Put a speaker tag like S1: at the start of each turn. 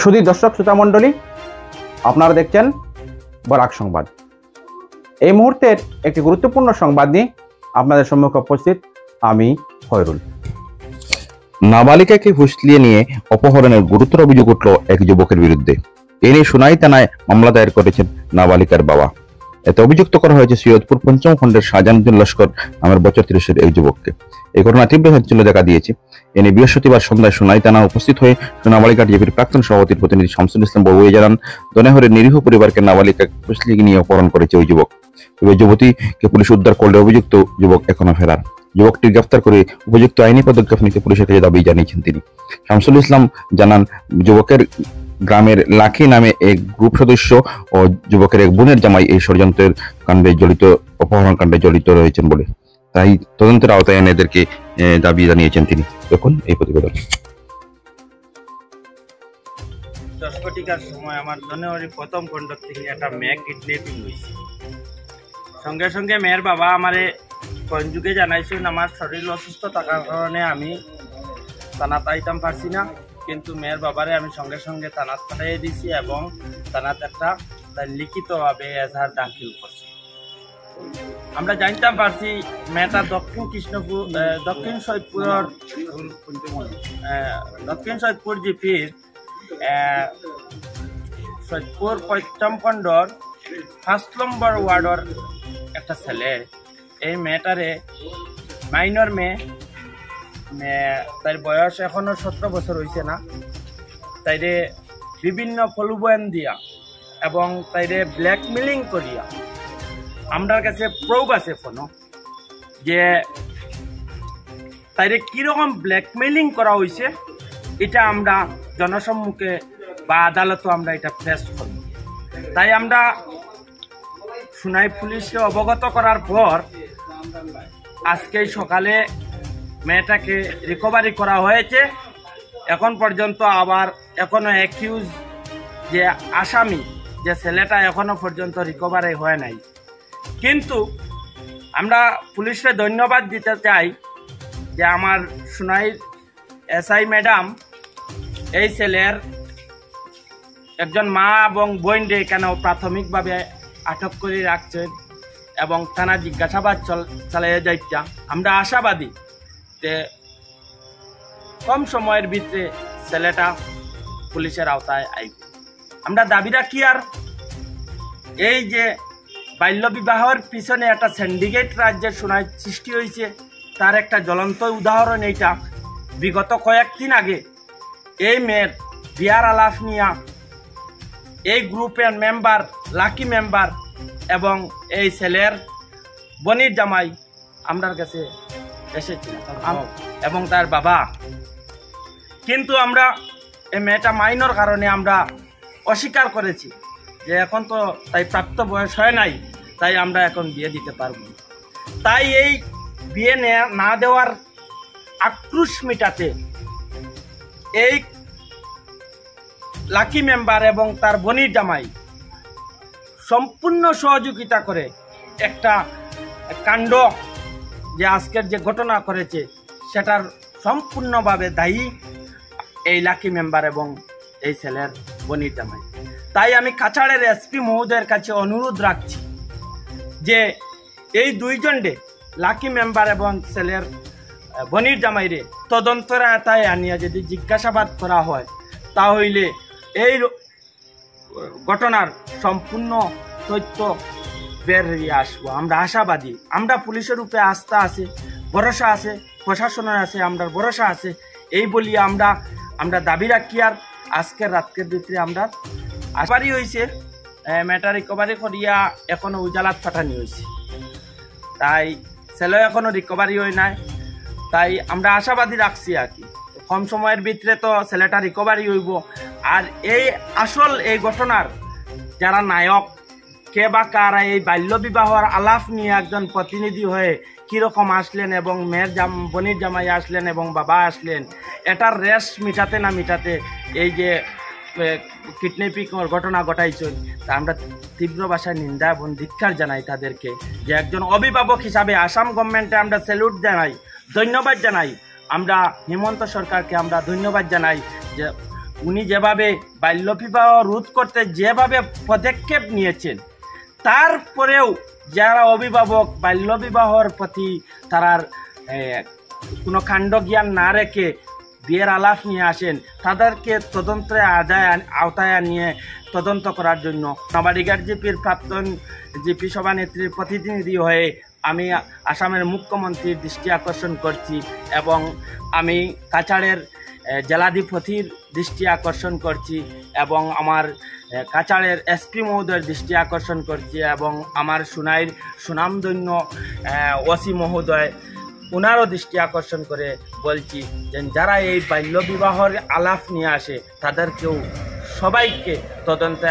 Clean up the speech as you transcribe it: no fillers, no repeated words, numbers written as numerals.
S1: সুধী দর্শক শ্রোতা মণ্ডলী, আপনারা দেখছেন বরাক সংবাদ। এই মুহূর্তের একটি গুরুত্বপূর্ণ সংবাদ নিয়ে আপনাদের সম্মুখে উপস্থিত আমি খয়রুল।
S2: নাবালিকাকে ফুসলিয়ে নিয়ে অপহরণের গুরুতর অভিযোগ উঠল এক যুবকের বিরুদ্ধে। এ নিয়ে সোনাই থানায় মামলা দায়ের করেছেন নাবালিকার বাবা। এতে অভিযুক্ত করা হয়েছে সৈয়দপুর পঞ্চম খণ্ডের শাহজাহানুদ্দিন লস্কর নামের বছর 30-এর এক যুবককে। এই ঘটনা তীব্র চাঞ্চল্য দেখা দিয়েছে। এ নিয়ে বৃহস্পতিবার সন্ধ্যায় সোনাই থানা উপস্থিত হয়ে নাবালিকা ডিএপির প্রাক্তন সভাপতির প্রতিনিধি শামসুল ইসলাম বড়ুয়া জানান, দনেহরের নিরীহ পরিবারকে নাবালিকাকে ফুসলিয়ে নিয়ে অপহরণ করেছে ওই যুবক। তবে যুবতীকে পুলিশ উদ্ধার করলে অভিযুক্ত যুবক এখনো ফেরার। যুবকটি গ্রেফতার করে উপযুক্ত আইনি পদক্ষেপ নিতে পুলিশের কাছে দাবি জানিয়েছেন তিনি। শামসুল ইসলাম জানান, যুবকের গ্রামের লাখি নামে এক গ্রুপ সদস্য ও যুবকের এক বোনের জামাই এই ষড়যন্ত্রের কাণ্ডে জড়িত, অপহরণ কাণ্ডে জড়িত রয়েছেন বলে, তাই তদন্তের আওতায় এনে এদেরকে দাবি জানিয়েছেন তিনি। দেখুন এই প্রতিবেদন।
S3: 10 কোটিকার সময় আমার জানুয়ারি প্রথম খণ্ড থেকে একটা মেয়ে কিডন্যাপিং হয়েছে। সঙ্গে সঙ্গে মেয়ের বাবা আমারে যুগে জানাইছেন আমার শরীর অসুস্থ থাকার কারণে আমি থানাত আইতাম পারছি না, কিন্তু মেয়ের বাবারে আমি সঙ্গে সঙ্গে থানাত পাঠিয়ে দিছি এবং থানাত একটা লিখিতভাবে এজাহার দাখিল করছি। আমরা জানতাম পারছি মেয়েটা দক্ষিণ সৈয়দপুর জিপির সৈয়দপুর পঞ্চম খণ্ডর 5 নম্বর ওয়ার্ডর একটা ছেলে। এই মেয়েটারে মাইনর মেয়ে, তার বয়স এখনো 17 বছর হয়েছে না। তাইরে বিভিন্ন প্রলোভন দিয়া এবং তাইরে ব্ল্যাকমেলিং করিয়া, আমার কাছে প্রুফ আছে কোনো যে তাইরে কিরকম ব্ল্যাকমেলিং করা হয়েছে, এটা আমরা জনসম্মুখে বা আদালতে আমরা এটা পেশ করব। তাই আমরা সোনাই পুলিশকে অবগত করার পর আজকে সকালে মেয়েটাকে রিকভারি করা হয়েছে। এখন পর্যন্ত আবার এখনো অ্যাকিউজ যে আসামি যে ছেলেটা এখনো পর্যন্ত রিকভারি হয় নাই। কিন্তু আমরা পুলিশকে ধন্যবাদ দিতে চাই যে আমার সোনাইর এসআই ম্যাডাম এই ছেলের একজন মা এবং বোনকে এখানেও প্রাথমিকভাবে আটক করে রাখছেন এবং থানা জিজ্ঞাসাবাদ চালিয়ে যাইতা। আমরা আশাবাদী যে কম সময়ের ভিতরে ছেলেটা পুলিশের আওতায় আইবে। আমরা দাবি রাখি আর এই যে বাল্য বিবাহের পিছনে একটা সিন্ডিকেট রাজ্যের সোনাই সৃষ্টি হয়েছে, তার একটা জ্বলন্ত উদাহরণ এইটা। বিগত কয়েকদিন আগে এই মেয়ের বিয়ার আলাপ নিয়া এই গ্রুপের মেম্বার, লাকি মেম্বার এবং এই ছেলের বনির জামাই আমার কাছে এসেছিল এবং তার বাবা। কিন্তু আমরা এই মেয়েটা মাইনর কারণে আমরা অস্বীকার করেছি যে এখন তো তাই প্রাপ্ত বয়স হয় নাই, তাই আমরা এখন বিয়ে দিতে পারব। তাই এই বিয়ে না দেওয়ার আক্রোশ মিটাতে এই লাকি মেম্বার এবং তার বনির জামাই সম্পূর্ণ সহযোগিতা করে একটা কাণ্ড যে আজকের যে ঘটনা করেছে সেটার সম্পূর্ণভাবে দায়ী এই লাকি মেম্বার এবং এই ছেলের বনির জামাই। তাই আমি কাছাড়ের এসপি মহোদয়ের কাছে অনুরোধ রাখছি যে এই দুইজনকে লাকি মেম্বার এবং ছেলের বনির জামাইরে তদন্তের আওতায় আনিয়া যদি জিজ্ঞাসাবাদ করা হয় তাহলে এই ঘটনার সম্পূর্ণ তথ্য বের হয়ে আসবো। আমরা আশাবাদী, আমরা পুলিশের উপরে আস্থা আছে, ভরসা আছে, প্রশাসনের আছে, আমরা ভরসা আছে। এই বলি আমরা দাবি রাখি আর আজকের রাতকের ভিতরে আমরা আসবারই হয়েছে মেয়েটা রিকভারি করিয়া এখনো উজালাত পাঠানি হয়েছে। তাই ছেলে এখনো রিকভারি হয় নাই, তাই আমরা আশাবাদী রাখছি আর কি কম সময়ের ভিতরে তো ছেলেটা রিকভারি হইব। আর এই আসল এই ঘটনার যারা নায়ক কে বা কারা, এই বাল্য বিবাহর আলাপ নিয়ে একজন প্রতিনিধি হয়ে কীরকম আসলেন এবং মেয়ের বনির জামাই আসলেন এবং বাবা আসলেন, এটার রেশ মিটাতে না মিটাতে এই যে কিডন্যাপিং ঘটনা ঘটাইছেন, তা আমরা তীব্র ভাষায় নিন্দা এবং ধিক্কার জানাই তাদেরকে। যে একজন অভিভাবক হিসাবে আসাম গভর্নমেন্টে আমরা স্যালুট জানাই, ধন্যবাদ জানাই। আমরা হিমন্ত সরকারকে আমরা ধন্যবাদ জানাই যে উনি যেভাবে বাল্যবিবাহ রোধ করতে যেভাবে পদক্ষেপ নিয়েছেন, তারপরেও যারা অভিভাবক বাল্যবিবাহর প্রতি তারার কোনো কাণ্ডজ্ঞান না রেখে বিয়ের আলাপ নিয়ে আসেন, তাদেরকে তদন্তের আওতায় নিয়ে তদন্ত করার জন্য নাবালিকার জিপির প্রাক্তন জিপি সভানেত্রীর প্রতিনিধি হয়ে আমি আসামের মুখ্যমন্ত্রীর দৃষ্টি আকর্ষণ করছি এবং আমি কাছাড়ের জেলাধিপতির দৃষ্টি আকর্ষণ করছি এবং আমার কাছাড়ের এসপি মহোদয়ের দৃষ্টি আকর্ষণ করছি এবং আমার সুনাইর সুনামধন্য ওসি মহোদয় ওনারও দৃষ্টি আকর্ষণ করে বলছি যে যারা এই বাল্যবিবাহের আলাপ নিয়ে আসে তাদেরকেও সবাইকে তদন্তে